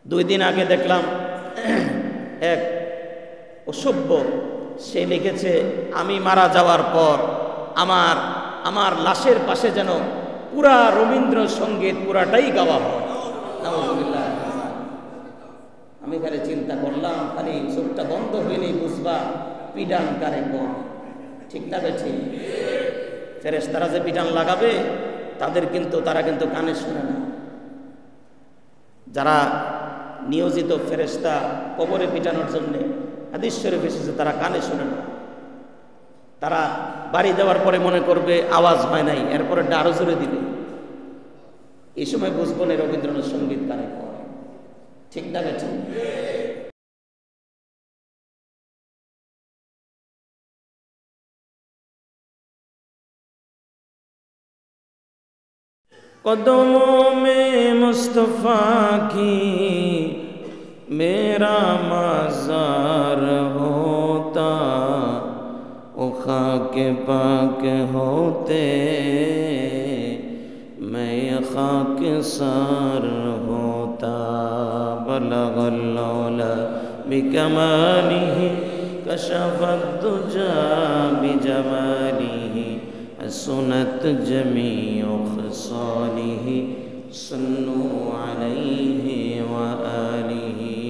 2 দিন আগে দেখলাম এক অসভ্য সে লিখেছে, আমি মারা যাওয়ার পর আমার লাশের পাশে যেন পুরা রবীন্দ্রসঙ্গীত পুরাটাই গাওয়া হয়। নাউজুবিল্লাহ। আমি খালি চিন্তা করলাম, খালি চোখটা বন্ধ হইলেই বুঝবা পিডান কারে কম। ঠিক না বেঠি? ফেরেশতারা যে পিডান লাগাবে তারা কিন্তু কানে শুনে না। যারা নিয়োজিত ফেরেশতা কবরে পিটানোর জন্যে, হাদিস শরীফে এসেছে, তারা কানে শুনে না। তারা বাড়ি দেওয়ার পরে মনে করবে আওয়াজ হয় নাই, এরপরে আরো জোরে দিবে। এই সময় বুঝবো না রবীন্দ্রনাথ সঙ্গীত কারে কয়। ঠিক না বেঠি? कदमों में मुस्तफ़ा की मेरा मज़ार होता, वो खाक पाक होते मैं खाक सार होता। बलगल लौला बिकमालिही कशफत दुजा बिजमालिही सुनत जमीउ खसालिही सल्लु अलैहि व आलिही।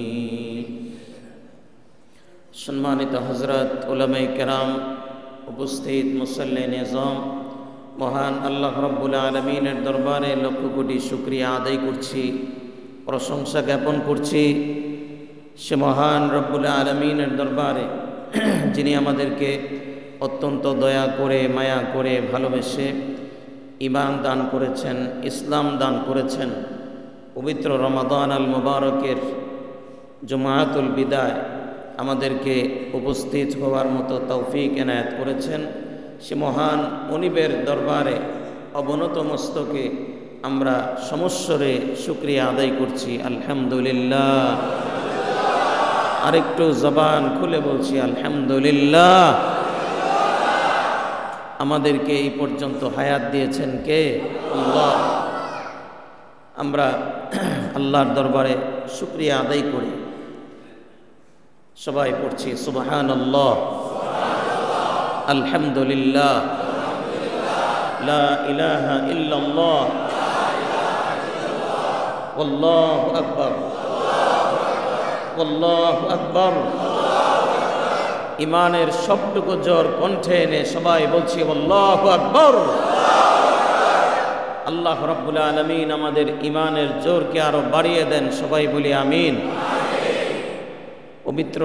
सम्मानित हजरत उलमाए केराम, उपस्थित मुसल्ले निज़ाम, महान आल्लाह रब्बुल आलमीनेर दरबारे लक्ष कोटी शुक्रिया आदाय करছি, प्रशंसा ज्ञापन करছি সে মহান রব্বুল আলামিনের দরবারে যিনি আমাদেরকে অত্যন্ত দয়া করে, মায়া করে, ভালোবেসে ঈমান দান করেছেন, ইসলাম দান করেছেন। পবিত্র রমাদান আল মুবারকের জুমাতুল বিদায় আমাদেরকে উপস্থিত হওয়ার মতো তৌফিক এনায়েত করেছেন। সে মহান মনিবের দরবারে অবনত মস্তকে আমরা সমস্বরে শুকরিয়া আদায় করছি, আলহামদুলিল্লাহ। আরেকটু জবান খুলে বলছি আলহামদুলিল্লাহ। আমাদেরকে এই পর্যন্ত হায়াত দিয়েছেন কে? আল্লাহ। আমরা আল্লাহর দরবারে শুকরিয়া আদায় করি। সবাই পড়ছি সুবহানাল্লাহ, আলহামদুলিল্লাহ, লা ইলাহা ইল্লাল্লাহ, আল্লাহু আকবার, আল্লাহু আকবার। ইমানের সবটুকু জোর কণ্ঠে এনে সবাই বলছি আল্লাহু আকবার। আল্লাহ রাব্বুল আলামিন আমাদের ইমানের জোরকে আরো বাড়িয়ে দেন, সবাই বলি আমিন। পবিত্র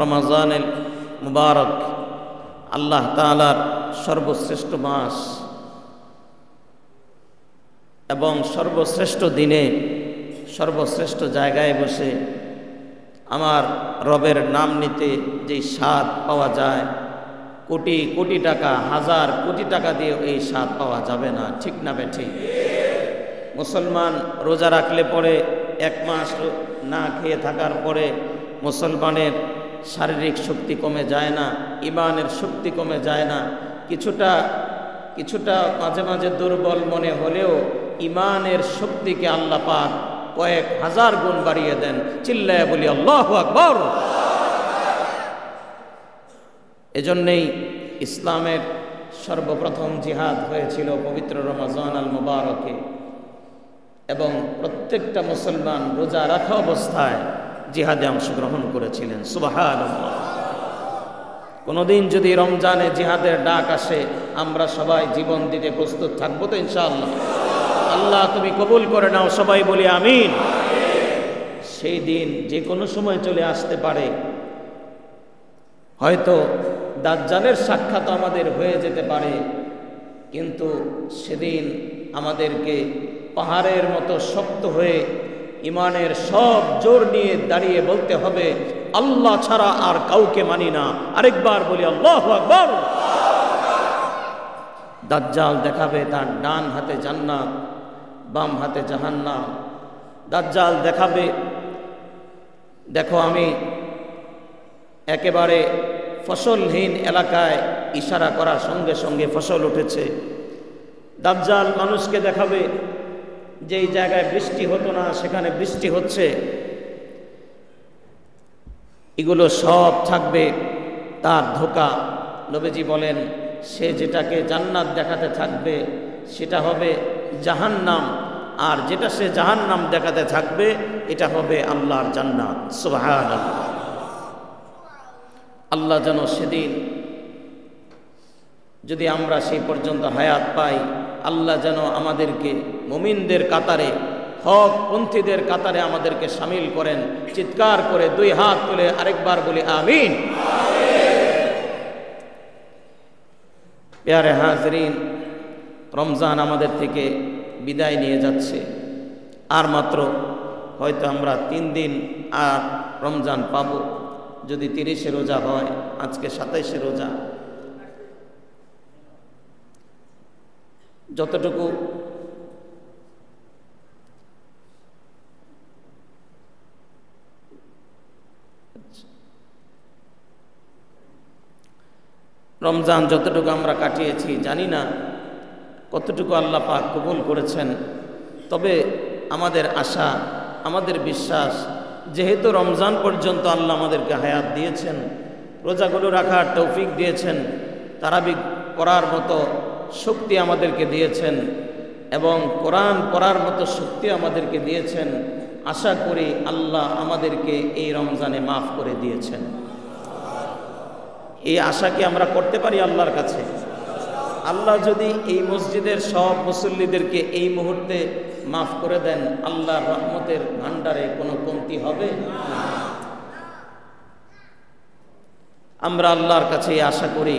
রমজানুল মুবারক আল্লাহ তাআলার সর্বশ্রেষ্ঠ মাস এবং সর্বশ্রেষ্ঠ দিনে সর্বশ্রেষ্ঠ জায়গায় বসে আমার রবের নাম নিতে যে স্বাদ পাওয়া যায়, কোটি কোটি টাকা, হাজার কোটি টাকা দিয়ে এই স্বাদ পাওয়া যাবে না। ঠিক না বেঠি? মুসলমান রোজা রাখলে পরে 1 মাস না খেয়ে থাকার পরে মুসলমানের শারীরিক শক্তি কমে যায় না, ইমানের শক্তি কমে যায় না। কিছুটা মাঝে মাঝে দুর্বল মনে হলেও ইমানের শক্তিকে আল্লাহ পাক কয়েক হাজার গুণ বাড়িয়ে দেন। চিল্লায় বলি আল্লাহু আকবার। এজন্যই ইসলামের সর্বপ্রথম জিহাদ হয়েছিল পবিত্র রমজান আল মুবারকে, এবং প্রত্যেকটা মুসলমান রোজা রাখা অবস্থায় জিহাদে অংশগ্রহণ করেছিলেন। সুবহানাল্লাহ। কোনোদিন যদি রমজানে জিহাদের ডাক আসে, আমরা সবাই জীবন দিতে প্রস্তুত থাকবো তো ইনশাআল্লাহ? আল্লাহ তুমি কবুল করে নাও, সবাই বলি আমিন। সেই দিন যে কোনো সময় চলে আসতে পারে। হয়তো দাজ্জালের সাক্ষাৎ আমাদের হয়ে যেতে পারে, কিন্তু সেদিন আমাদেরকে পাহাড়ের মতো শক্ত হয়ে ইমানের সব জোর নিয়ে দাঁড়িয়ে বলতে হবে আল্লাহ ছাড়া আর কাউকে মানি না। আরেকবার বলি আল্লাহু আকবার। দাজ্জাল দেখাবে তার ডান হাতে জান্নাত, বাম হাতে জাহান্নাম। দাজ্জাল দেখাবে, দেখো আমি একেবারে ফসলহীন এলাকায় ইশারা করার সঙ্গে সঙ্গে ফসল উঠেছে। দাজ্জাল মানুষকে দেখাবে যেই জায়গায় বৃষ্টি হতো না সেখানে বৃষ্টি হচ্ছে, এগুলো সব থাকবে তার ধোঁকা। নবীজি বলেন সে যেটাকে জান্নাত দেখাতে থাকবে সেটা হবে জাহান্নাম, আর যেটা সে জাহান্নাম দেখাতে থাকবে এটা হবে আল্লাহর জান্নাত। সুবহানাল্লাহ। আল্লাহ যেন সেদিন, যদি আমরা সেই পর্যন্ত হায়াত পাই, আল্লাহ যেন আমাদেরকে মুমিনদের কাতারে, হক পন্থীদের কাতারে আমাদেরকে শামিল করেন। চিৎকার করে দুই হাত তুলে আরেকবার বলি আমিন। প্যারে হাজরিন, রমজান আমাদের থেকে বিদায় নিয়ে যাচ্ছে। আর মাত্র হয়তো আমরা 3 দিন আর রমজান পাব। যদি 30-এ রোজা হয়, আজকে 27-এ রোজা, যতটুকু রমজান যতটুকু আমরা কাটিয়েছি জানি না কতটুকু আল্লাহ পাক কবুল করেছেন। তবে আমাদের আশা, আমাদের বিশ্বাস, যেহেতু রমজান পর্যন্ত আল্লাহ আমাদেরকে হায়াত দিয়েছেন, রোজাগুলো রাখার তৌফিক দিয়েছেন, তারাবি পড়ার মতো শক্তি আমাদেরকে দিয়েছেন এবং কোরআন পড়ার মতো শক্তি আমাদেরকে দিয়েছেন, আশা করি আল্লাহ আমাদেরকে এই রমজানে মাফ করে দিয়েছেন। এই আশা কি আমরা করতে পারি আল্লাহর কাছে? আল্লাহ যদি এই মসজিদের সব মুসল্লিদেরকে এই মুহূর্তে মাফ করে দেন, আল্লাহর রহমতের ভান্ডারে কোনো কমতি হবে না। আমরা আল্লাহর কাছে আশা করি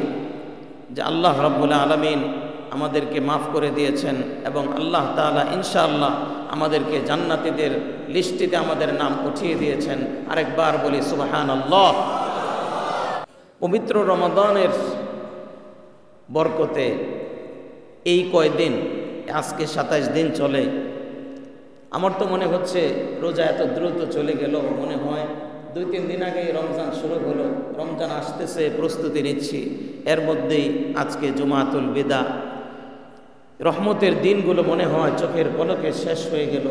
যে আল্লাহ রাব্বুল আলামিন আমাদেরকে মাফ করে দিয়েছেন এবং আল্লাহ তাআলা ইনশাআল্লাহ আমাদেরকে জান্নাতীদের লিস্টিতে আমাদের নাম উঠিয়ে দিয়েছেন। আরেকবার বলি সুবহানাল্লাহ। পবিত্র রমাদানের বরকতে এই কয়দিন, আজকে 27 দিন চলে, আমার তো মনে হচ্ছে রোজা এত দ্রুত চলে গেল। মনে হয় 2-3 দিন আগে রমজান শুরু হলো, রমজান আসতেছে, প্রস্তুতি নিচ্ছি, এর মধ্যেই আজকে জুমাতুল বিদা। রহমতের দিনগুলো মনে হয় চোখের পলকে শেষ হয়ে গেল।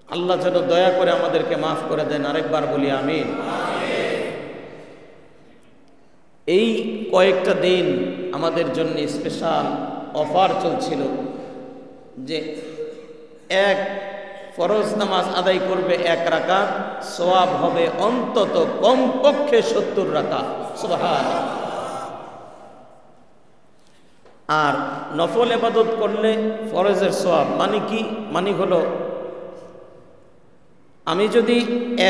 আল্লাহ যেন দয়া করে আমাদেরকে মাফ করে দেন। আরেকবার বলি আমিন। এই কয়েকটা দিন আমাদের জন্য স্পেশাল অফার চলছিল যে এক ফরজ নামাজ আদায় করবে 1 রাকাত, সওয়াব হবে অন্তত কমপক্ষে 70 রাকাত। সুবহানাল্লাহ। আর নফল ইবাদত করলে ফরজের সওয়াব মানে কি? মানে হলো আমি যদি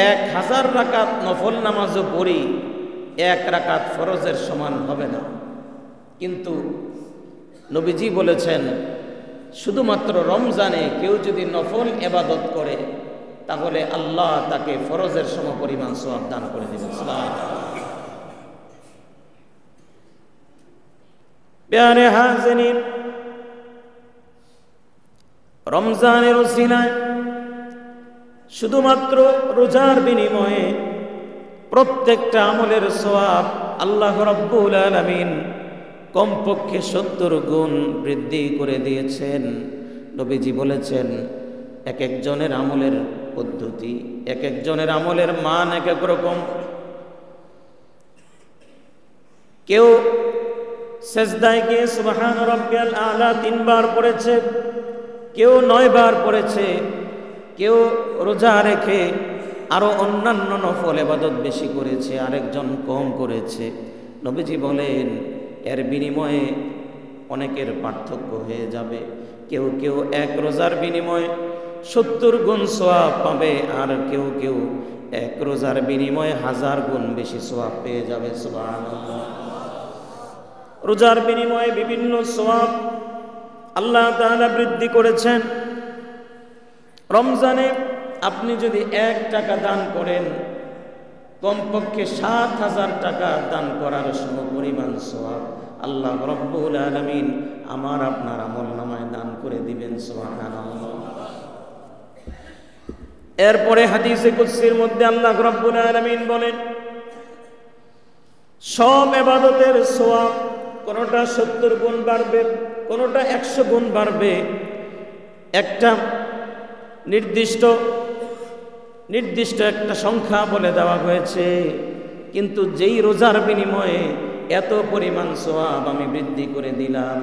1000 রাকাত নফল নামাজও পড়ি, 1 রাকাত ফরজের সমান হবে না। কিন্তু নবীজি বলেছেন শুধুমাত্র রমজানে কেউ যদি নফল ইবাদত করে তাহলে আল্লাহ তাকে ফরজের সমপরিমাণ সওয়াব দান করে দেবেন। প্যারে হাজিরিন, রমজানের উসিলায় শুধুমাত্র রোজার বিনিময়ে প্রত্যেকটা আমলের সওয়াব আল্লাহ রাব্বুল আলামিন কমপক্ষে 70 গুণ বৃদ্ধি করে দিয়েছেন। নবীজি বলেছেন এক একজনের আমলের পদ্ধতি, এক একজনের আমলের মান এক এক রকম। কেউ সেজদায় গিয়ে সুবহান রাব্বিয়াল আলা 3 বার পড়েছে, কেউ 9 বার পড়েছে, কেউ রোজা রেখে আরো অন্যান্য নফল ইবাদত বেশি করেছে, আরেকজন কম করেছে। নবীজি বলেন এর বিনিময়ে অনেকের পার্থক্য হয়ে যাবে। কেউ কেউ এক রোজার বিনিময়ে 70 গুণ সওয়াব পাবে, আর কেউ কেউ এক রোজার বিনিময়ে 1000 গুণ বেশি সওয়াব পেয়ে যাবে। সুবহানাল্লাহ। রোজার বিনিময়ে বিভিন্ন সওয়াব আল্লাহ তাআলা বৃদ্ধি করেছেন। রমজানে আপনি যদি 1 টাকা দান করেন, কমপক্ষে 7000 টাকা দান করার সমপরিমাণ সওয়াব আল্লাহ রাব্বুল আলামিন আমার আপনার আমলনামায় দান করে দিবেন। সুবহানাল্লাহ। এরপরে হাদিসে কুদসির মধ্যে আল্লাহ রাব্বুল আলামিন বলেন সব ইবাদতের সওয়াব কোনটা 70 গুণ বাড়বে, কোনটা 100 গুণ বাড়বে। একটা নির্দিষ্ট একটা সংখ্যা বলে দেওয়া হয়েছে, কিন্তু যেই রোজার বিনিময়ে এত পরিমাণ সওয়াব আমি বৃদ্ধি করে দিলাম,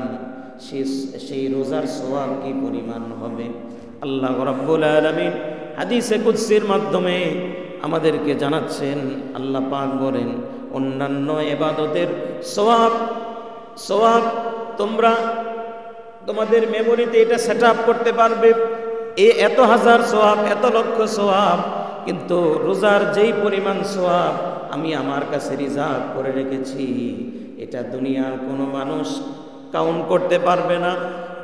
সেই রোজার সওয়াব কি পরিমাণ হবে? আল্লাহ রাব্বুল আলামিন হাদিসে কুদসির মাধ্যমে আমাদেরকে জানাচ্ছেন। আল্লাহ পাক বলেন, অন্যান্য ইবাদতের সওয়াব তোমরা তোমাদের মেমোরিতে এটা সেট আপ করতে পারবে, এত হাজার সওয়াব, এত লক্ষ সওয়াব, কিন্তু রোজার যেই পরিমাণ সওয়াব আমি আমার কাছে রিজার্ভ করে রেখেছি, এটা দুনিয়ার কোনো মানুষ কাউন্ট করতে পারবে না।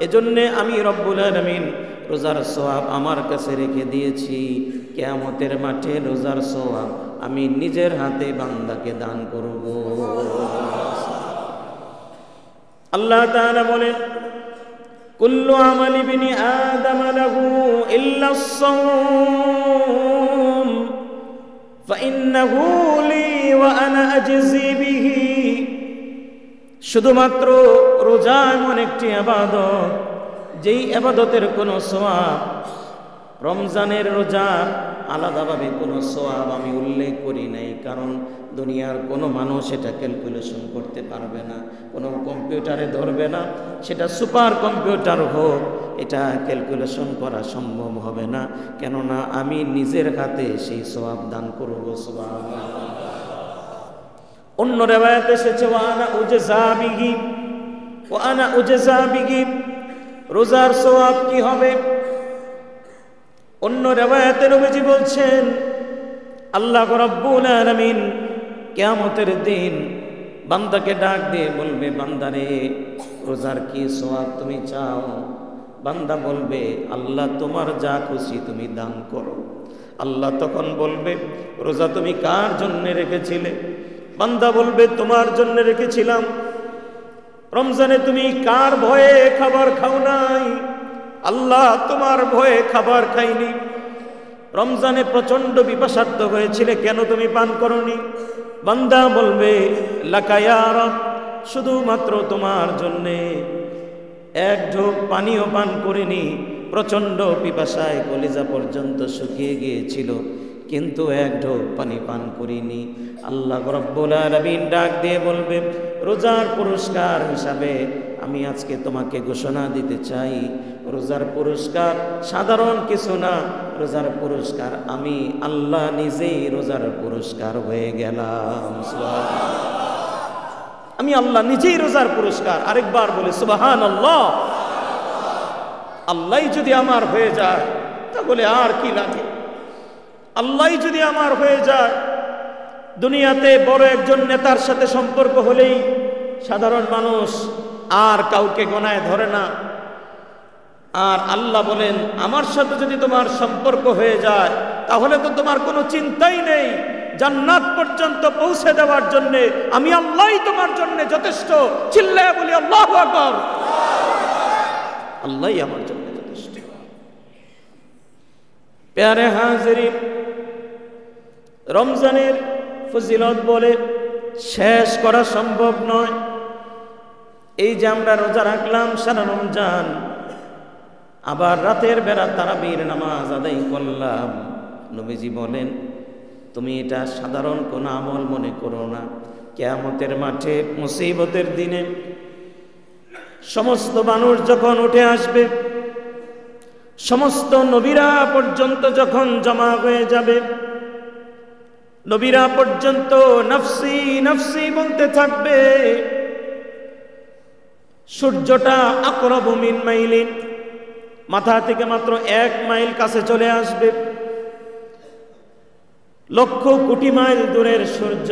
এজন্যে আমি রব্বুল আলামিন রোজার সওয়াব আমার কাছে রেখে দিয়েছি। কিয়ামতের মাঠে রোজার সওয়াব আমি নিজের হাতে বান্দাকে দান করব। আল্লাহ তাআলা বলেন, কুল্লু আমালি ইবনি আদম লাহু ইল্লা আস-সাওম ফাইন্নাহু লি ওয়া আনা আজজি বিহি। শুধুমাত্র রোজা এমন একটি ইবাদত, যেই ইবাদতের কোনো সওয়াব, রমজানের রোজার আলাদাভাবে কোনো সওয়াব আমি উল্লেখ করি নাই, কারণ দুনিয়ার কোনো মানুষ এটা ক্যালকুলেশন করতে পারবে না, কোনো কম্পিউটারে ধরবে না, সেটা সুপার কম্পিউটার হোক, এটা ক্যালকুলেশন করা সম্ভব হবে না, কেননা আমি নিজের হাতে সেই সওয়াব দান করব। সুবহানাল্লাহ। অন্য রিওয়ায়াতে এসেছে, ওয়া আনা উজজা বিহি, রোজার সওয়াব কি হবে? অন্য রিওয়ায়াতে নবীজি বলছেন, আল্লাহ রাব্বুল আলামিন কিয়ামতের দিন বান্দাকে ডাক দিয়ে বলবে, বান্দারে রোজার কি সওয়াব তুমি চাও? বান্দা বলবে, আল্লাহ তোমার যা খুশি তুমি দান করো। আল্লাহ তখন বলবে, রোজা তুমি কার জন্য রেখেছিলে? বান্দা বলবে, তোমার জন্য রেখেছিলাম। রমজানে তুমি কার ভয়ে খাবার খাও নাই? আল্লাহ তোমার ভয়ে খাবার খাইনি। রমজানে প্রচন্ড পিপাসার্ত হয়েছিলে, কেন তুমি পান করনি? বান্দা বলবে, লাকা ইয়া রব, শুধুমাত্র তোমার জন্যে এক ঢোক পানিও পান করিনি, প্রচন্ড পিপাসায় কলিজা পর্যন্ত শুকিয়ে গিয়েছিল, কিন্তু এক ঢোক পানি পান করিনি। আল্লাহ রাব্বুল আলামিন ডাক দিয়ে বলবে, রোজার পুরস্কার হিসাবে আমি আজকে তোমাকে ঘোষণা দিতে চাই, রোজার পুরস্কার সাধারণ কিছু না, রোজার পুরস্কার আমি আল্লাহ নিজেই রোজার পুরস্কার হয়ে গেলাম। আমি আল্লাহ নিজেই রোজার পুরস্কার। আরেকবার বলে সুবহানাল্লাহ। আল্লাহ যদি আমার হয়ে যায় তাহলে আর কি লাগে? আল্লাহ যদি আমার হয়ে যায়, দুনিয়াতে বড় একজন নেতার সাথে সম্পর্ক হলেই সাধারণ মানুষ আর কাউকে গোনায় ধরে না। আর আল্লাহ বলেন, আমার সাথে যদি তোমার সম্পর্ক হয়ে যায় তাহলে তো তোমার কোনো চিন্তাই নেই, জান্নাত পর্যন্ত পৌঁছে দেওয়ার জন্য আমি আল্লাহই তোমার জন্য যথেষ্ট। চিল্লায়া বলি আল্লাহু আকবার। আল্লাহই আমার জন্য যথেষ্ট। প্যারে হাজিরিন, রমজানের ফজিলত বলে শেষ করা সম্ভব নয়। এই যে আমরা রোজা রাখলাম সারা রমজান, আবার রাতের বেলা তারাবির নামাজ আদায় করলাম, নবীজি বলেন, তুমি এটা সাধারণ কোনো আমল মনে করো না। কিয়ামতের মাঠে মুসিবতের দিনে সমস্ত মানুষ যখন উঠে আসবে, সমস্ত নবীরা পর্যন্ত যখন জমা হয়ে যাবে, নবীরা পর্যন্ত নফসি নফসি বলতে থাকবে, সূর্যটা আকরাবু মিন মাইলিন, মাথা থেকে মাত্র 1 মাইল কাছে চলে আসবে। লক্ষ কোটি মাইল দূরের সূর্য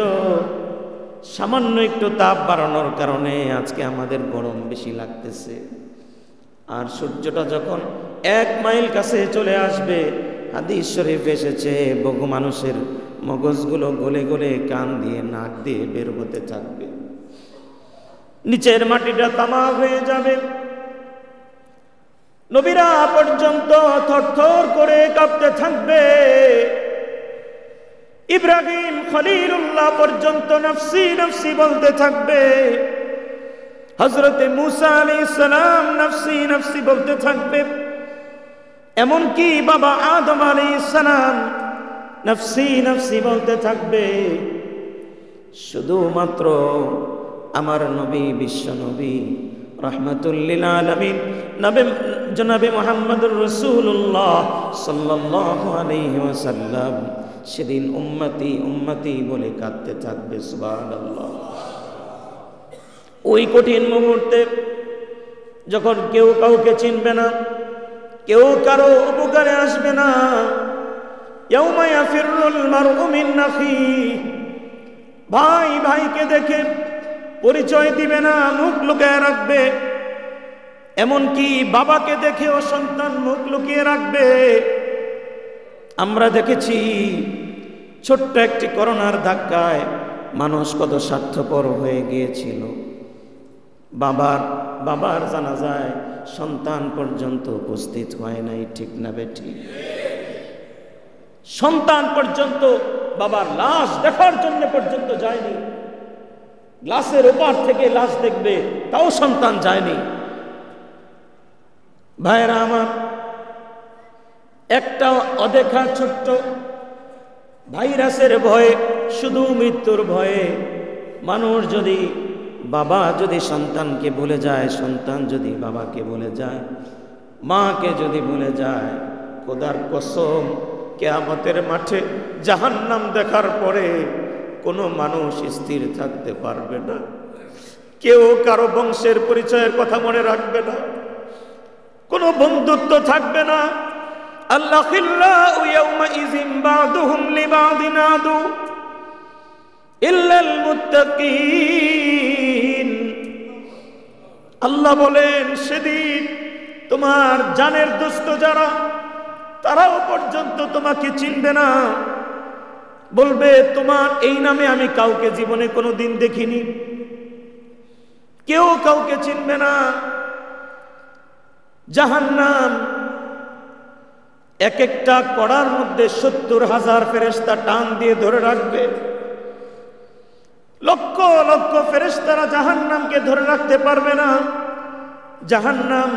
সামান্য একটু তাপ বাড়ানোর কারণে আজকে আমাদের গরম বেশি লাগতেছে। আর সূর্যটা যখন 1 মাইল কাছে চলে আসবে, হাদিস শরীফ এসেছে, বহু মানুষের মগজগুলো গলে গলে কান দিয়ে নাক দিয়ে বের হতে থাকবে, নিচের মাটিটা তামা হয়ে যাবে। নবীরা পর্যন্ত থরথর করে কাঁপতে থাকবে, ইব্রাহিম খলিলুল্লাহ পর্যন্ত নফসি নফসি বলতে থাকবে, হযরতে মূসা আলাইহিস সালাম নফসি নফসি বলতে থাকবে, এমনকি বাবা আদম আলাইহিস সালাম নফসি নফসি বলতে থাকবে, শুধুমাত্র আমার নবী, বিশ্ব নবী রাহমাতুল লিল আলামিন জনাবে মুহাম্মদুর রাসূলুল্লাহ সাল্লাল্লাহু আলাইহি ওয়াসাল্লাম সেদিন উম্মতি উম্মতি বলে কাঁদতে থাকবে। সুবহানাল্লাহ। ওই কঠিন মুহূর্তে যখন কেউ কাউকে চিনবে না, কেউ কারো উপকারে আসবে না, ইয়াউমা ইয়াফিরুল মারউ মিন আখিহি, ভাই ভাইকে দেখে পরিচয় দিবে না, মুখ লুকিয়ে রাখবে। এমনকি বাবাকে দেখেও সন্তান মুখ লুকিয়ে রাখবে। আমরা দেখেছি ছোট্ট একটি করোনার ধাক্কায় মানুষ কত স্বার্থপর হয়ে গিয়েছিল। বাবার জানাজায় সন্তান পর্যন্ত উপস্থিত হয় নাই, ঠিক না বেঠিক? সন্তান পর্যন্ত বাবার লাশ দেখার জন্য পর্যন্ত যায়নি। গ্লাসের ওপার থেকে লাশ দেখবে, তাও সন্তান যায়নি। ভাইরা আমার, একটা অদেখা ছোট্ট ভাইরাসের ভয়ে, শুধু মৃত্যুর ভয়ে মানুষ যদি, বাবা যদি সন্তানকে ভুলে যায়, সন্তান যদি বাবাকে ভুলে যায়, মাকে যদি ভুলে যায়, খোদার কসম কিয়ামতের মাঠে জাহান্নাম দেখার পরে কোনো মানুষ স্থির থাকতে পারবে না। কেউ কারো বংশের পরিচয়ের কথা মনে রাখবে না, কোনো বন্ধুত্ব থাকবে না। আল্লাহিল্লাহু ইয়াওমাইযিন বা'দুহুম লিবা'দিন আদু ইল্লাল মুত্তাকিন। আল্লাহ বলেন, সেদিন তোমার জানের দোস্ত যারা, তারাও পর্যন্ত তোমাকে চিনবে না। বলবে, তোমার এই নামে আমি কাউকে জীবনে কোনোদিন দেখিনি। কেউ কাউকে চিনবে না। জাহান্নাম এক একটা কড়ার মধ্যে ৭০,০০০ ফেরেশতা টান দিয়ে ধরে রাখবে। লক্ষ লক্ষ ফেরেশতারা জাহান্নামকে ধরে রাখতে পারবে না। জাহান্নাম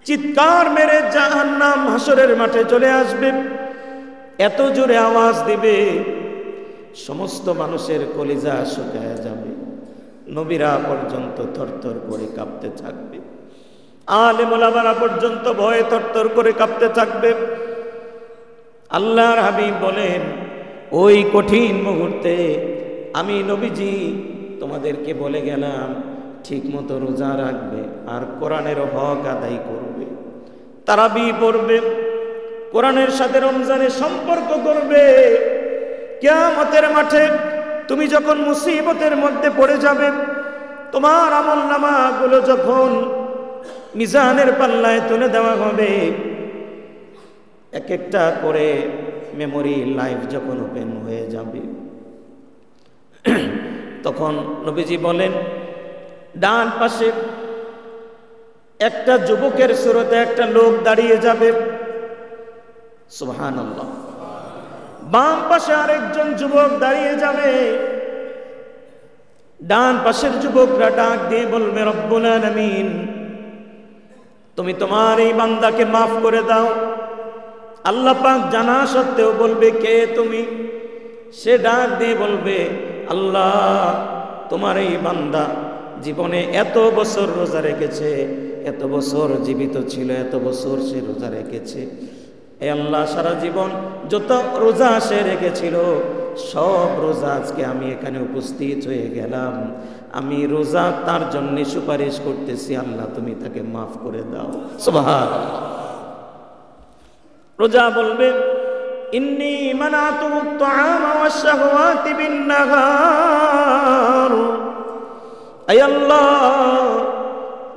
চিৎকার মেরে জাহান্নাম হাসরের মাঠে চলে আসবে। এত জোরে আওয়াজ দিবে, সমস্ত মানুষের কলিজা শুকায় যাবে। নবীরা পর্যন্ত থরথর করে কাঁপতে থাকবে। আলেম ওলামারা পর্যন্ত ভয়ে থরথর করে কাঁপতে থাকবে। আল্লাহর হাবিব বলেন, ওই কঠিন মুহূর্তে আমি নবীজি তোমাদেরকে বলে গেলাম, ঠিক মতো রোজা রাখবে আর কোরআনের হক আদায় করবে, তারাবি পড়বে, কোরআনের সাথে রমজানের সম্পর্ক করবে। কিয়ামতের মাঠে তুমি যখন মুসিবতের মধ্যে পড়ে যাবে, তোমার আমলনামাগুলো যখন মিজানের পাল্লায় তুলে দেওয়া হবে, এক একটা করে মেমোরি লাইফ যখন ওপেন হয়ে যাবে, তখন নবীজি বলেন, ডান পাশে একটা যুবকের সুরতে একটা লোক দাঁড়িয়ে যাবে, সুবহানাল্লাহ। বাম পাশে আরেকজন যুবক দাঁড়িয়ে যাবে। ডান পাশের যুবকরা ডাক দিয়ে বলবে, রব্বুল আলামিন, তুমি তোমার এই বান্দাকে মাফ করে দাও। আল্লাহ পাক জানা সত্ত্বেও বলবে, কে তুমি? সে ডাক দিয়ে বলবে, আল্লাহ, তোমার এই বান্দা জীবনে এত বছর রোজা রেখেছে, এত বছর জীবিত ছিল, এত বছর সে রোজা রেখেছে। এ আল্লাহ, সারা জীবন যত রোজা সে রেখেছিল, সব রোজা আজকে আমি এখানে উপস্থিত হয়ে গেলাম, আমি রোজা তার জন্য সুপারিশ করতেছি, আল্লাহ তুমি তাকে মাফ করে দাও। সুবহানাল্লাহ। রোজা বলবে, ইন্নী মানাতু আত-তাআমা ওয়াশ-শাহওয়াতি বিন-নাহার। আয় আল্লাহ,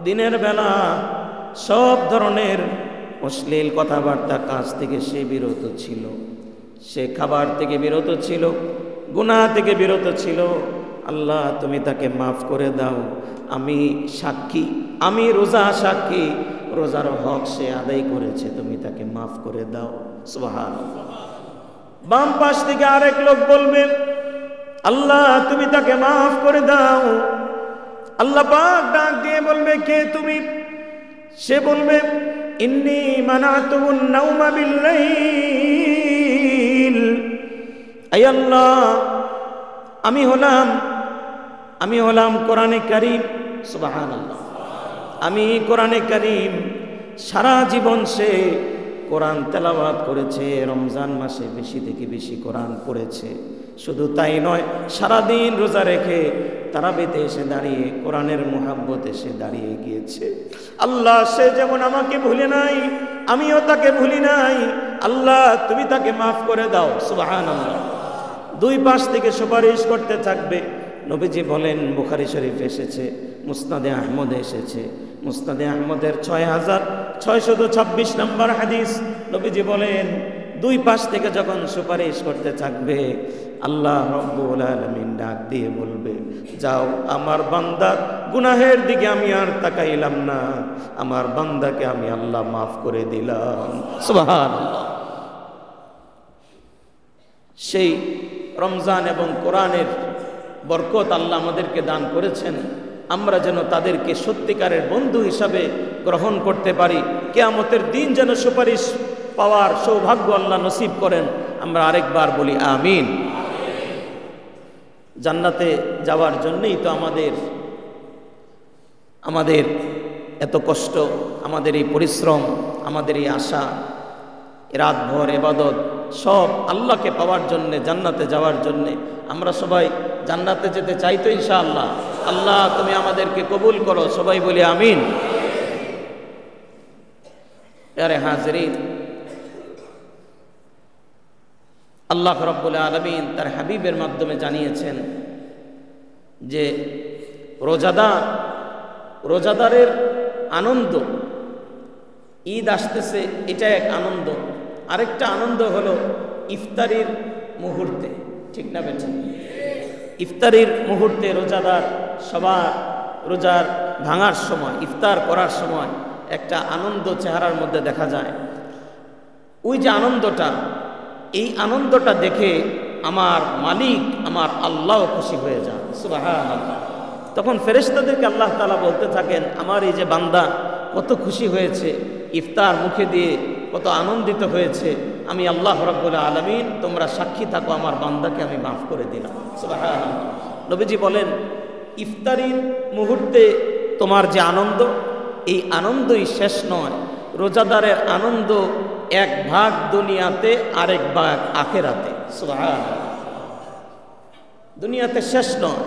দিনের বেলা সব ধরনের অশ্লীল কথাবার্তা কাজ থেকে সে বিরত ছিল, সে খাবার থেকে বিরত ছিল, গুনাহ থেকে বিরত ছিল। আল্লাহ তুমি তাকে মাফ করে দাও। আমি সাক্ষী, আমি রোজা সাক্ষী, রোজার হক সে আদায় করেছে, তুমি তাকে মাফ করে দাও। সুবহানাল্লাহ। বাম পাশ থেকে আরেক লোক বলবে, আল্লাহ তুমি তাকে মাফ করে দাও। আল্লাহ পাক ডাক দিয়ে বলবে, কে তুমি? সে বলবে, ইন্নী মানাতুন নাওমা বিল্লাইল, আয় আল্লাহ আমি হলাম কোরআনে কারীম, সুবহানাল্লাহ, আমি কোরআনে কারীম সারা জীবন সে কোরআন তেলাওয়াত করেছে, রমজান মাসে বেশি থেকে বেশি কোরআন পড়েছে। শুধু তাই নয়, সারাদিন রোজা রেখে তারাবিতে এসে দাঁড়িয়ে কোরআনের মুহাব্বতে সে দাঁড়িয়ে গিয়েছে। আল্লাহ, সে যেমন আমাকে ভুলে নাই, আমিও তাকে ভুলি নাই। আল্লাহ, তুমি তাকে মাফ করে দাও। সুবহানাল্লাহ। দুই পাশ থেকে সুপারিশ করতে থাকবে। নবীজি বলেন, বুখারী শরীফ এসেছে, মুসনাদে আহমদে এসেছে, মুসনাদে আহমদের 6626 নম্বর হাদিস। নবীজি বলেন, দুই পাশ থেকে যখন সুপারিশ করতে থাকবে, আল্লাহ রাব্বুল আলামিন ডাক দিয়ে বলবে, যাও, আমার বান্দার গুনাহের দিকে আমি আর তাকাইলাম না, আমার বান্দাকে আমি আল্লাহ মাফ করে দিলাম। সুবহানাল্লাহ। সেই রমজান এবং কোরআনের বরকত আল্লাহ আমাদেরকে দান করেছেন, আমরা যেন তাদেরকে সত্যিকারের বন্ধু হিসাবে গ্রহণ করতে পারি। কিয়ামতের দিন যেন সুপারিশ পাওয়ার সৌভাগ্য আল্লাহ নসিব করেন। আমরা আরেকবার বলি আমিন। জান্নাতে যাওয়ার জন্যই তো আমাদের এত কষ্ট, আমাদের এই পরিশ্রম, আমাদের এই আশা, রাতভর ইবাদত, সব আল্লাহকে পাওয়ার জন্যে, জান্নাতে যাওয়ার জন্যে। আমরা সবাই জান্নাতে যেতে চাই তো ইনশাআল্লাহ। আল্লাহ, তুমি আমাদেরকে কবুল করো। সবাই বলি আমিন। প্যারে হাজরিন, আল্লাহ রাব্বুল আলামিন তার হাবিবের মাধ্যমে জানিয়েছেন যে রোজাদারের আনন্দ, ঈদ আসতেছে, এটা এক আনন্দ। আরেকটা আনন্দ হলো ইফতারির মুহূর্তে, ঠিক না বেঠিক? ইফতারির মুহূর্তে রোজাদার সবার রোজার ভাঙার সময়, ইফতার করার সময় একটা আনন্দ চেহারার মধ্যে দেখা যায়। ওই যে আনন্দটা, এই আনন্দটা দেখে আমার মালিক, আমার আল্লাহ খুশি হয়ে যান। সুবহানাল্লাহ। তখন ফেরেশতাদেরকে আল্লাহ তাআলা বলতে থাকেন, আমার এই যে বান্দা কত খুশি হয়েছে, ইফতার মুখে দিয়ে কত আনন্দিত হয়েছে, আমি আল্লাহ রাব্বুল আলামিন, তোমরা সাক্ষী থাকো, আমার বান্দাকে আমি মাফ করে দিলাম। সুবহানাল্লাহ। নবীজি বলেন, ইফতারির মুহূর্তে তোমার যে আনন্দ, এই আনন্দই শেষ নয়। রোজাদারের আনন্দ এক ভাগ দুনিয়াতে, আরেক ভাগ আখিরাতে। সুবহানাল্লাহ। দুনিয়াতে শেষ নয়।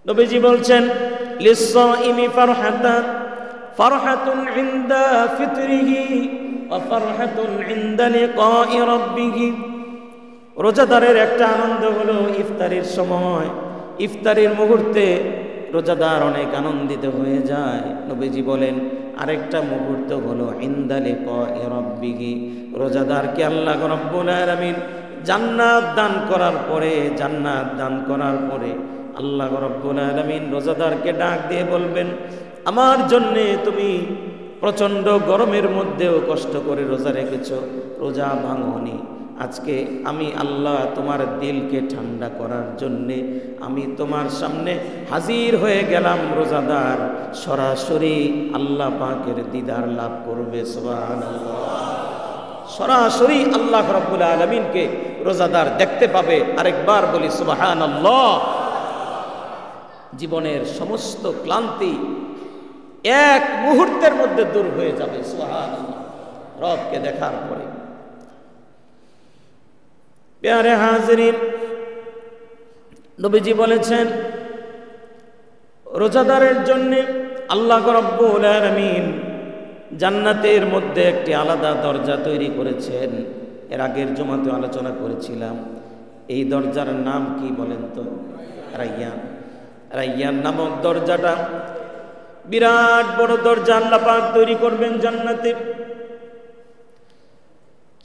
নবীজি বলছেন, লিস-সাইমি ফারহাতুন ইনদা ফিতরিহি ওয়া ফারহাতুন ইনদা লিকাই রাব্বিহি। রোজাদারের একটা আনন্দ হলো ইফতারির সময়, ইফতারির মুহূর্তে রোজাদার অনেক আনন্দিত হয়ে যায়। নবীজি বলেন, আরেকটা মুহূর্ত হলো ইনদা লিকাই রাব্বিহি, রোজাদারকে আল্লাহ রাব্বুল আলামিন জান্নাত দান করার পরে আল্লাহ রাব্বুল আলামিন রোজাদারকে ডাক দিয়ে বলবেন, আমার জন্যে তুমি প্রচণ্ড গরমের মধ্যেও কষ্ট করে রোজা রেখেছ, রোজা ভাঙনি। আজকে আমি আল্লাহ তোমার দিলকে ঠান্ডা করার জন্যে আমি তোমার সামনে হাজির হয়ে গেলাম। রোজাদার সরাসরি আল্লাহ পাকের দিদার লাভ করবে। সুবহানাল্লাহ। সরাসরি আল্লাহ রাব্বুল আলামিনকে রোজাদার দেখতে পাবে। আরেকবার বলি সুবহানাল্লাহ। জীবনের সমস্ত ক্লান্তি এক মুহূর্তের মধ্যে দূর হয়ে যাবে। সুবহানাল্লাহ। রবকে দেখার পরে। প্যারে হাজরিন, নবীজি বলেছেন, রোজাদারের জন্য আল্লাহ রাব্বুল আলামিন জান্নাতের মধ্যে একটি আলাদা দরজা তৈরি করেছেন। এর আগের জুমাতে আলোচনা করেছিলাম। এই দরজার নাম কি বলেন তো? রাইয়ান। রাইয়ান নামক দরজাটা বিরাট বড় দরজা আল্লাহ পাক তৈরি করবেন জান্নাতে।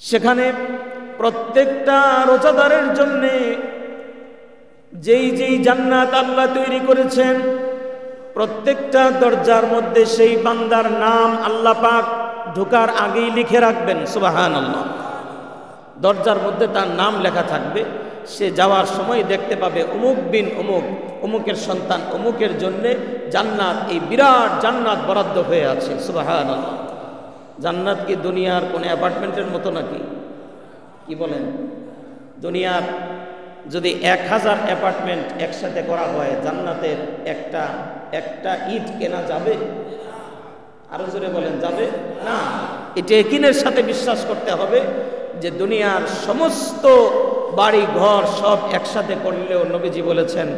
সেখানে প্রত্যেকটা রোজাদারের জন্য যেই যেই জান্নাত আল্লাহ তৈরি করেছেন, প্রত্যেকটা দরজার মধ্যে সেই বান্দার নাম আল্লাহ পাক ঢোকার আগেই লিখে রাখবেন। সুবহানাল্লাহ। দরজার মধ্যে তার নাম লেখা থাকবে। সে যাওয়ার সময় দেখতে পাবে অমুক বিন অমুক, অমুকের সন্তান অমুকের জন্যে জান্নাত, এই বিরাট জান্নাত বরাদ্দ হয়ে আছে। সুবহানাল্লাহ। জান্নাত কি দুনিয়ার কোন অ্যাপার্টমেন্টের মতো নাকি? কি বলেন? দুনিয়ার যদি 1000 অ্যাপার্টমেন্ট একসাথে করা হয়, জান্নাতের একটা ইট কেনা যাবে? আরো জোরে বলেন, যাবে না। এটা ইয়াকিনের সাথে বিশ্বাস করতে হবে যে দুনিয়ার সমস্ত বাড়ি ঘর সব একসাথে করলেও নবীজি বলেছেন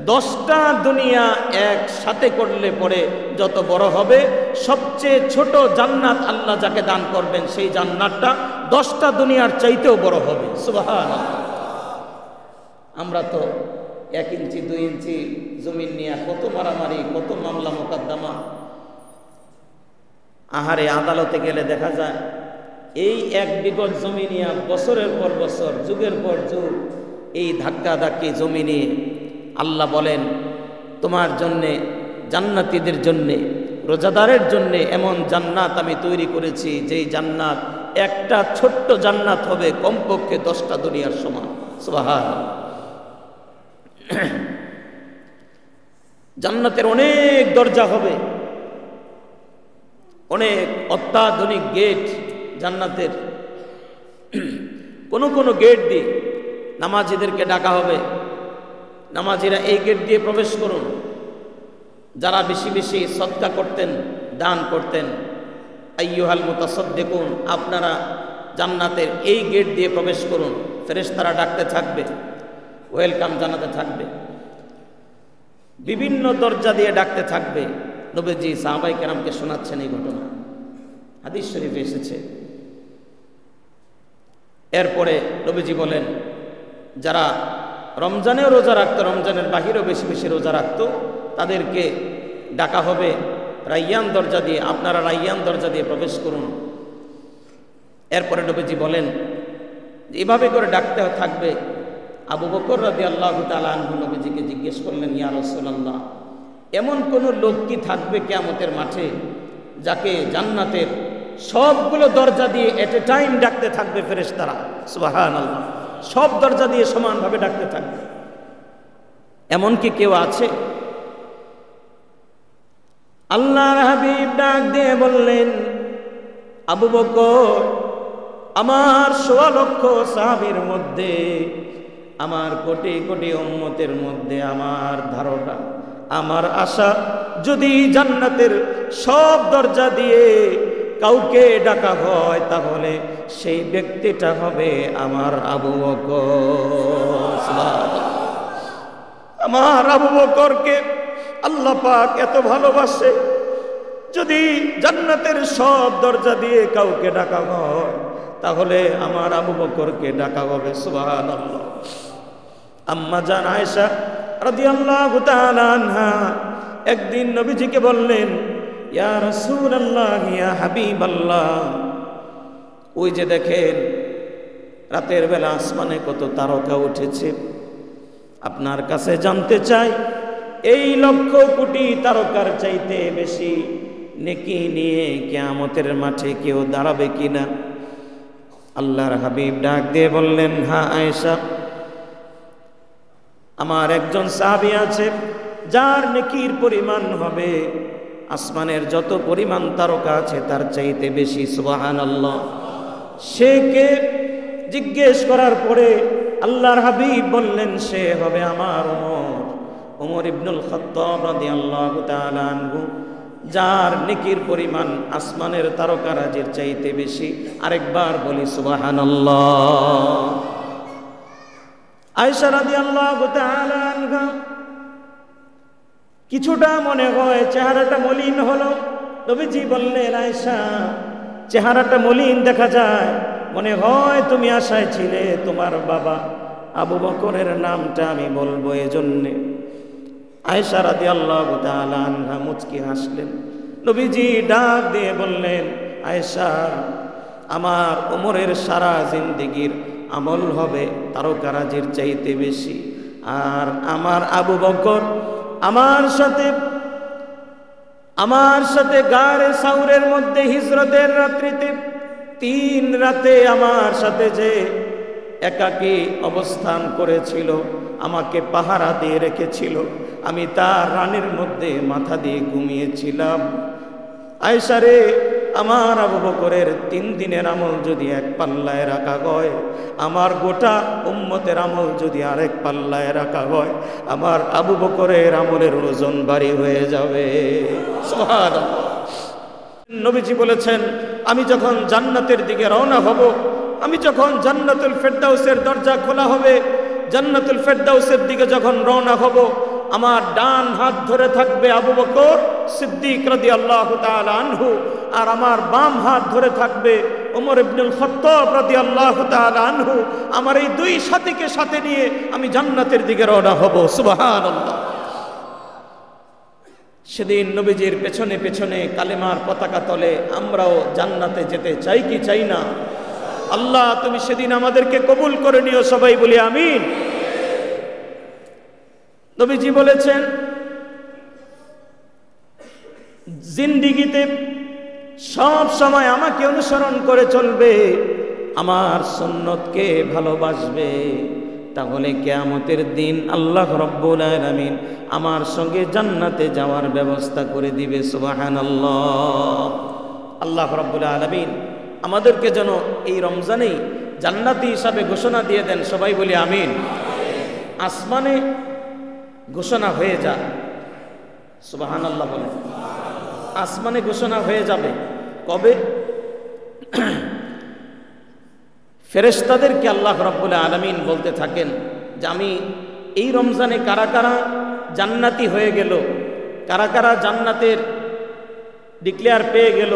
10টা দুনিয়া একসাথে করলে পরে যত বড় হবে, সবচেয়ে ছোট জান্নাত আল্লাহ যাকে দান করবেন সেই জান্নাতটা 10টা দুনিয়ার চাইতেও বড় হবে। সুবহানাল্লাহ। আমরা তো 1 ইঞ্চি 2 ইঞ্চি জমিন নিয়ে কত মারামারি, কত মামলা মোকদ্দমা। আহারে, আদালতে গেলে দেখা যায় এই 1 বিঘত জমি নিয়ে বছরের পর বছর, যুগের পর যুগ এই ধাক্কা ধাক্কি জমি নিয়ে আল্লাহ বলেন তোমার জন্যে, জান্নাতীদের জন্যে, রোজাদারের জন্যে এমন জান্নাত আমি তৈরি করেছি যেই জান্নাত একটা ছোট্ট জান্নাত হবে কমপক্ষে 10টা দুনিয়ার সমান। সুবহানাল্লাহ। জান্নাতের অনেক দরজা হবে, অনেক অত্যাধুনিক গেট জান্নাতের। কোন কোন গেট দিয়ে নামাজিদেরকে ডাকা হবে, নামাজিরা এই গেট দিয়ে প্রবেশ করুন। যারা বেশি বেশি সদকা করতেন, দান করতেন, আইয়ুহাল মুতাসাদ্দিকুন, আপনারা জান্নাতের এই গেট দিয়ে প্রবেশ করুন। ফেরেশতারা ডাকতে থাকবে, ওয়েলকাম জানাতে থাকবে, বিভিন্ন দরজা দিয়ে ডাকতে থাকবে। নবীজি সাহাবায়ে কেরামকে শোনাচ্ছেন এই ঘটনা, হাদিস শরীফে এসেছে। এরপরে নবীজি বলেন যারা রমজানেও রোজা রাখতো, রমজানের বাহিরেও বেশি বেশি রোজা রাখতো, তাদেরকে ডাকা হবে রাইয়ান দরজা দিয়ে, আপনারা রাইয়ান দরজা দিয়ে প্রবেশ করুন। এরপরে নবীজি বলেন এভাবে করে ডাকতে থাকবে। আবু বকর রাদিয়াল্লাহু তাআলা আনহু নবীজিকে জিজ্ঞেস করলেন, ইয়া রাসূলুল্লাহ, এমন কোন লোক কি থাকবে কিয়ামতের মাঠে যাকে জান্নাতের সবগুলো দরজা দিয়ে এট এ টাইম ডাকতে থাকবে ফেরেশতারা? সুবহানাল্লাহ। সব দরজা দিয়ে সমানভাবে ডাকতে থাকবে, এমন কি কেউ আছে? আল্লাহর হাবিব ডাক দিয়ে বললেন, আবু বকর, আমার ১৬ লক্ষ সাহাবীর মধ্যে, আমার কোটি কোটি উম্মতের মধ্যে আমার ধারণা, আমার আশা, যদি জান্নাতের সব দরজা দিয়ে কাউকে ডাকা হয় তাহলে সেই ব্যক্তিটা হবে আমার আবু বকর। আমার আবু বকরকে আল্লাহ পাক এত ভালোবাসে, যদি জান্নাতের সব দরজা দিয়ে কাউকে ডাকা হয় তাহলে আমার আবু বকরকে ডাকা হবে। সুবহানাল্লাহ। আম্মা জান আয়েশা রাদিয়াল্লাহু তাআলা আনহা একদিন নবীজিকে বললেন, ইয়া রাসূলুল্লাহ, ইয়া হাবিবাল্লাহ, ওই যে দেখেন রাতের বেলা আসমানে কত তারকা উঠেছে, আপনার কাছে জানতে চাই এই লক্ষ কোটি তারকার চাইতে বেশি নেকি নিয়ে কিয়ামতের মাঠে কেউ দাঁড়াবে কিনা? আল্লাহর হাবিব ডাক দিয়ে বললেন, হ্যাঁ আয়েশা, আমার একজন সাহাবী আছে যার নেকির পরিমাণ হবে আসমানের যত পরিমাণ তারকা আছে তার চাইতে বেশি। সুবহানাল্লাহ। সে কে? জিজ্ঞেস করার পরে আল্লাহর হাবিব বললেন, সে হবে আমার ওমর ইবনুল খাত্তাব রাদিয়াল্লাহু তাআলা আনহু, যার নেকির পরিমাণ আসমানের তারকারাজির চাইতে বেশি। আরেকবার বলি সুবহানাল্লাহ। আয়েশা রাদিয়াল্লাহু তাআলা আনহা কিছুটা মনে হয় চেহারাটা মলিন হলো। নবীজি বললেন, আয়েশা, চেহারাটা মলিন দেখা যায়, মনে হয় তুমি আশায় ছিলে তোমার বাবা আবু বকরের নামটা আমি বলবো এজন্যে। আয়েশা রাদিয়াল্লাহু তাআলা আনহা মুচকি হাসলেন। নবীজি ডাক দিয়ে বললেন, আয়েশা, আমার ওমরের সারা জিন্দেগির আমল হবে তারকারাজির চাইতে বেশি, আর আমার আবু বকর আমার সাথে গারে সাউরের মধ্যে হিজরতের রাত্রিতে 3 রাতে আমার সাথে যে একাকী অবস্থান করেছিল, আমাকে পাহারা দিয়ে রেখেছিল, আমি তার রানের মধ্যে মাথা দিয়ে ঘুমিয়েছিলাম। আয়েশা রে, আমার আবু বকরের 3 দিনের আমল যদি এক পাল্লায় রাখা হয়, আমার গোটা উম্মতের আমল যদি আরেক পাল্লায় রাখা হয়, আমার আবু বকরের আমলের ওজন ভারী হয়ে যাবে। সুবহানাল্লাহ। নবীজি বলেছেন, আমি যখন জান্নাতের দিকে রওনা হব, আমি যখন জান্নাতুল ফেরদাউসের দরজা খোলা হবে, জান্নাতুল ফেরদাউসের দিকে যখন রওনা হব, আমার ডান হাত ধরে থাকবে আবু বকর সিদ্দিক রাদিয়াল্লাহু তাআলা আনহু, আর আমার বাম হাত ধরে থাকবে ওমর ইবনুল খাত্তাব রাদিয়াল্লাহু তাআলা আনহু। আমার এই 2 সাথীকে সাথে নিয়ে আমি জান্নাতের দিকে রওনা হব। সুবহানাল্লাহ। সেদিন নবীজির পেছনে পেছনে কালেমার পতাকা তলে আমরাও জান্নাতে যেতে চাই কি চাই না? আল্লাহ তুমি সেদিন আমাদেরকে কবুল করে নিও, সবাই বলি আমিন। নবীজি বলেছেন, জিন্দেগিতে সব সময় আমাকে অনুসরণ করে চলবে, আমার সুন্নতকে ভালোবাসবে, তাহলে কিয়ামতের দিন আল্লাহ রাব্বুল আলামিন আমার সঙ্গে জান্নাতে যাওয়ার ব্যবস্থা করে দিবে। সুবহানাল্লাহ। আল্লাহ রাব্বুল আলামিন আমাদেরকে যেন এই রমজানেই জান্নাতি হিসাবে ঘোষণা দিয়ে দেন, সবাই বলি আমিন। আসমানে ঘোষণা হয়ে যায়, সুবহানাল্লাহ বলে, আসমানে ঘোষণা হয়ে যাবে। কবে? ফেরেশতাদেরকে আল্লাহ রাব্বুল আলামিন বলতে থাকেন যে আমি এই রমজানে কারা কারা জান্নাতি হয়ে গেল, কারা কারা জান্নাতের ডিক্লেয়ার পেয়ে গেল,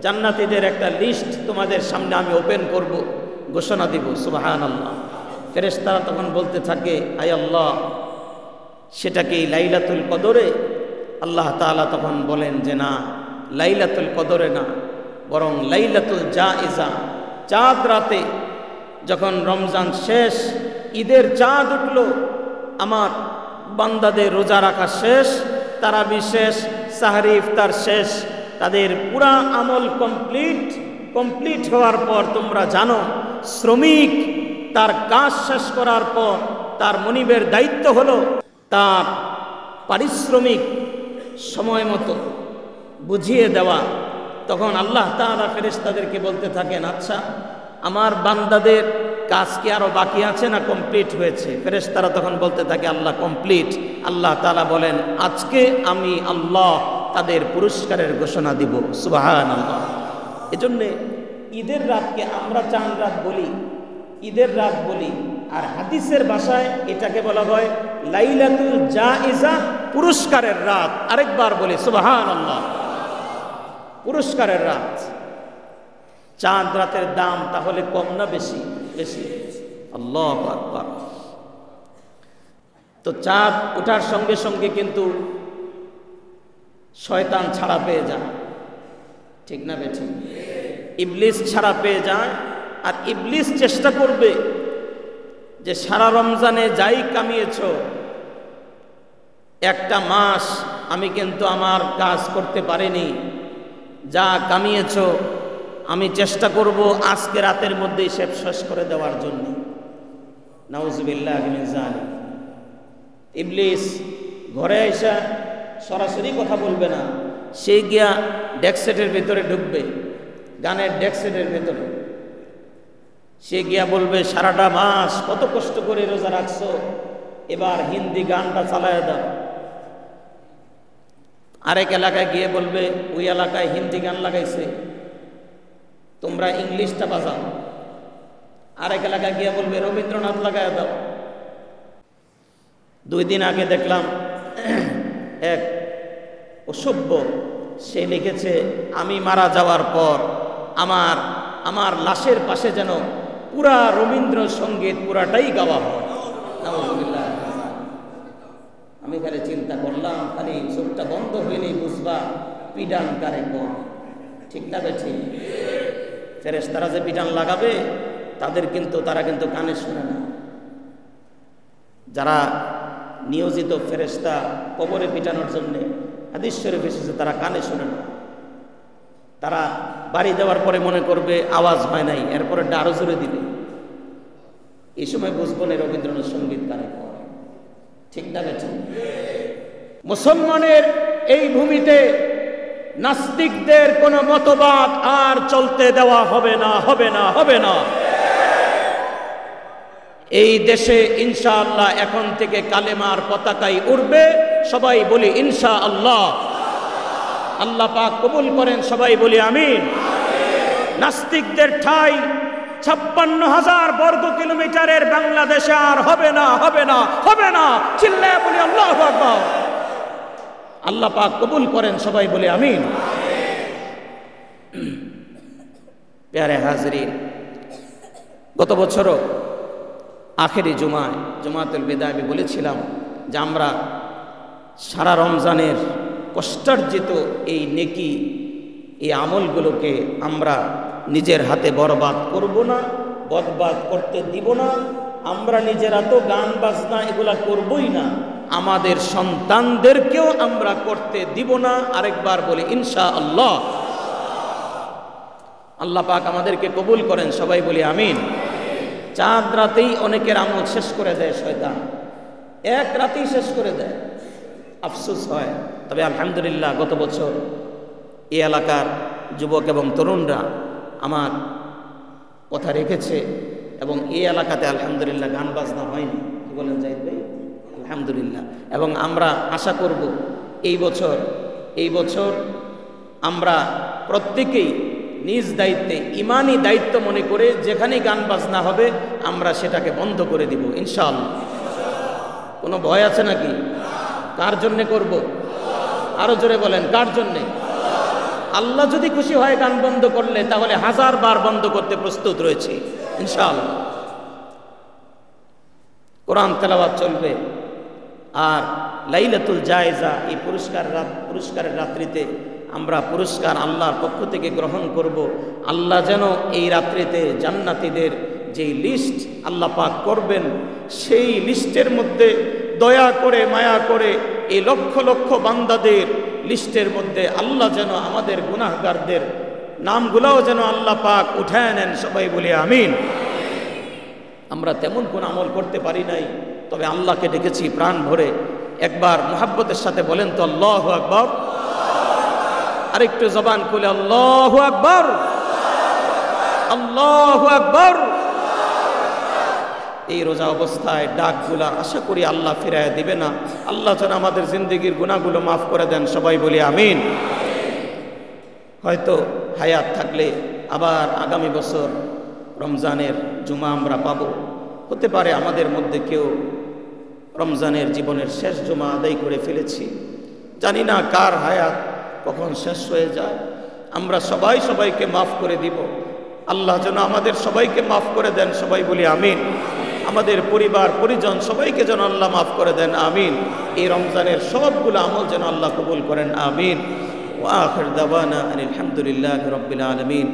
জান্নাতীদের একটা লিস্ট তোমাদের সামনে আমি ওপেন করব, ঘোষণা দিব। সুবহানাল্লাহ। ফেরেশতারা তখন বলতে থাকে, আয় আল্লাহ, সেটা কি লাইলাতুল কদরে? আল্লাহ তাআলা তখন বলেন যে না, লাইলাতুল কদরে না, বরং লাইলাতুল জায়েজা, চাঁদ রাতে যখন রমজান শেষ, ঈদের চাঁদ উঠল, আমার বান্দাদের রোজা রাখা শেষ, তারাবি শেষ, সাহরি ইফতার শেষ, তাদের পুরা আমল কমপ্লিট হওয়ার পর তোমরা জানো, শ্রমিক তার কাজ শেষ করার পর তার মনিবের দায়িত্ব হলো তার পারিশ্রমিক সময় মতো বুঝিয়ে দেওয়া। তখন আল্লাহ তাআলা ফেরেশতাদেরকে বলতে থাকেন, আচ্ছা আমার বান্দাদের কাজ কি আরো বাকি আছে না কমপ্লিট হয়েছে? ফেরেশতারা তখন বলতে থাকে, আল্লাহ কমপ্লিট। আল্লাহ তাআলা বলেন, আজকে আমি আল্লাহ তাদের পুরস্কারের ঘোষণা দিব। সুবহানাল্লাহ। এজন্যে ঈদের রাতকে আমরা চাঁদ রাত বলি, ঈদের রাত বলি, আর হাদিসের ভাষায় এটাকে বলা হয় লাইলাতুল জায়েজা, পুরস্কারের রাত। আরেকবার বলি সুবহানাল্লাহ, পুরস্কারের রাত। চাঁদ রাতের দাম তাহলে কম না বেশি? বেশি। আল্লাহু আকবার। তো চাঁদ ওঠার সঙ্গে সঙ্গে কিন্তু শয়তান ছাড়া পেয়ে যায়, ঠিক না বেঠিক? ইবলিস ছাড়া পেয়ে যায়। আর ইবলিস চেষ্টা করবে যে সারা রমজানে যাই কামিয়েছ, একটা মাস আমি কিন্তু আমার কাজ করতে পারিনি, যা কামিয়েছ আমি চেষ্টা করব আজকে রাতের মধ্যেই সব শেষ করে দেওয়ার জন্য। নাউজুবিল্লাহি মিন যালিক। ইবলিস ঘরে এসে সরাসরি কথা বলবে না, সে গিয়া ডেস্কসেটের ভেতরে ঢুকবে, গানের ডেস্কসেটের ভেতরে সে গিয়া বলবে, সারাটা মাস কত কষ্ট করে রোজা রাখছো, এবার হিন্দি গানটা চালায় দাও। আরেক এলাকায় গিয়ে বলবে, ওই এলাকায় হিন্দি গান লাগাইছে, তোমরা ইংলিশটা বাজাও। আরেক এলাকায় গিয়ে বলবে, রবীন্দ্রনাথ লাগায় দাও। 2 দিন আগে দেখলাম এক অসভ্য, সে লিখেছে, আমি মারা যাওয়ার পর আমার লাশের পাশে যেন পুরা রবীন্দ্রসঙ্গীত পুরাটাই গাওয়া হয়। আমি খালি চিন্তা করলাম, খালি চোখটা বন্ধ হইলেই বুঝবা পিডান কারে কম, ঠিক না বেঠিক? ফেরেশতারা যে পিডান লাগাবে তারা কিন্তু কানে শুনে না। যারা নিয়োজিত ফেরেশতা কবরে পিটানোর জন্য, হাদিস শরীফ এসেছে, তারা কানে শুনে না। তারা বাড়ি দেওয়ার পরে মনে করবে আওয়াজ হয় নাই, এরপরে আরো জোরে দিবে। এই সময় বুঝবো না রবীন্দ্রনাথ সঙ্গীত কারে করে। ঠিক না ঠিক? মুসলমানের এই ভূমিতে নাস্তিকদের কোনো মতবাদ আর চলতে দেওয়া হবে না, হবে না, হবে না। এই দেশে ইনশাআল্লাহ এখন থেকে কালেমার পতাকাই উড়বে। সবাই বলি ইনশাআল্লাহ। আল্লাহ পাক কবুল করেন, সবাই বলি আমিন। নাস্তিকদের ঠাঁই 56,000 বর্গ কিলোমিটারের বাংলাদেশে আর হবে না, হবে না, হবে না। চিল্লায় বলি আল্লাহু আকবার। আল্লাহ পাক কবুল করেন, সবাই বলি আমিন। প্যারে হাজরিন, গত বছরও আখেরি জুমায় জুমাতুল বিদা আমি বলেছিলাম যে আমরা সারা রমজানের কষ্টার্জিত এই নেকি, এই আমলগুলোকে আমরা নিজের হাতে বরবাদ করব না, বরবাদ করতে দিব না। আমরা নিজেরা তো গান বাজনা এগুলা করবই না, আমাদের সন্তানদেরকেও আমরা করতে দিব না। আরেকবার বলি ইনশাআল্লাহ। আল্লাহ পাক আমাদেরকে কবুল করেন, সবাই বলি আমিন। চাঁদ রাতেই অনেকের আমল শেষ করে দেয় শয়তান, এক রাতেই শেষ করে দেয়, আফসোস হয়। তবে আলহামদুলিল্লাহ গত বছর এই এলাকার যুবক এবং তরুণরা আমার কথা রেখেছে এবং এই এলাকাতে আলহামদুলিল্লাহ গান বাজনা হয়নি। কি বলেন জাহিদ ভাই? আলহামদুলিল্লাহ। এবং আমরা আশা করব এই বছর আমরা প্রত্যেকেই নিজ দায়িত্বে, ইমানি দায়িত্ব মনে করে যেখানেই গান বাজনা হবে আমরা সেটাকে বন্ধ করে দিব ইনশাআল্লাহ। কোনো ভয় আছে নাকি? কার জন্যে করব? আরো জোরে বলেন, কার জন্যে? আল্লাহ যদি খুশি হয় গান বন্ধ করলে, তাহলে 1000 বার বন্ধ করতে প্রস্তুত রয়েছে ইনশাআল্লাহ। কোরআন তেলাওয়াত চলবে। আর লাইলাতুল জায়েজা, এই পুরস্কারের রাত্রিতে আমরা পুরস্কার আল্লাহর পক্ষ থেকে গ্রহণ করব। আল্লাহ যেন এই রাত্রিতে জান্নাতীদের যেই লিস্ট আল্লাহ পাক করবেন, সেই লিস্টের মধ্যে দয়া করে মায়া করে এই লক্ষ লক্ষ বান্দাদের লিস্টের মধ্যে আল্লাহ যেন আমাদের গুনাহগারদের নামগুলাও যেন আল্লাহ পাক উঠায় নেন, সবাই বলি আমিন। আমরা তেমন কোন আমল করতে পারি নাই, তবে আল্লাহকে ডেকেছি প্রাণ ভরে। একবার মুহাব্বতের সাথে বলেন তো আল্লাহু আকবার। আরেকটু জবান খুলে আল্লাহু আকবার, আল্লাহু আকবার। এই রোজা অবস্থায় ডাকগুলা আশা করি আল্লাহ ফিরায় দিবে না। আল্লাহ যেন আমাদের জিন্দগির গুনাহগুলো মাফ করে দেন, সবাই বলি আমিন। হয়তো হায়াত থাকলে আবার আগামী বছর রমজানের জুমা আমরা পাবো। হতে পারে আমাদের মধ্যে কেউ রমজানের জীবনের শেষ জুমা আদায় করে ফেলেছি, জানি না কার হায়াত কখন শেষ হয়ে যায়। আমরা সবাই সবাইকে মাফ করে দিব। আল্লাহ যেন আমাদের সবাইকে মাফ করে দেন, সবাই বলি আমিন। আমাদের পরিবার পরিজন সবাইকে যেন আল্লাহ মাফ করে দেন, আমিন। এই রমজানের সবগুলো আমল যেন আল্লাহ কবুল করেন, আমিন। ওয়া আখির দাওয়ানা আলহামদুলিল্লাহি রাব্বিল আলামিন।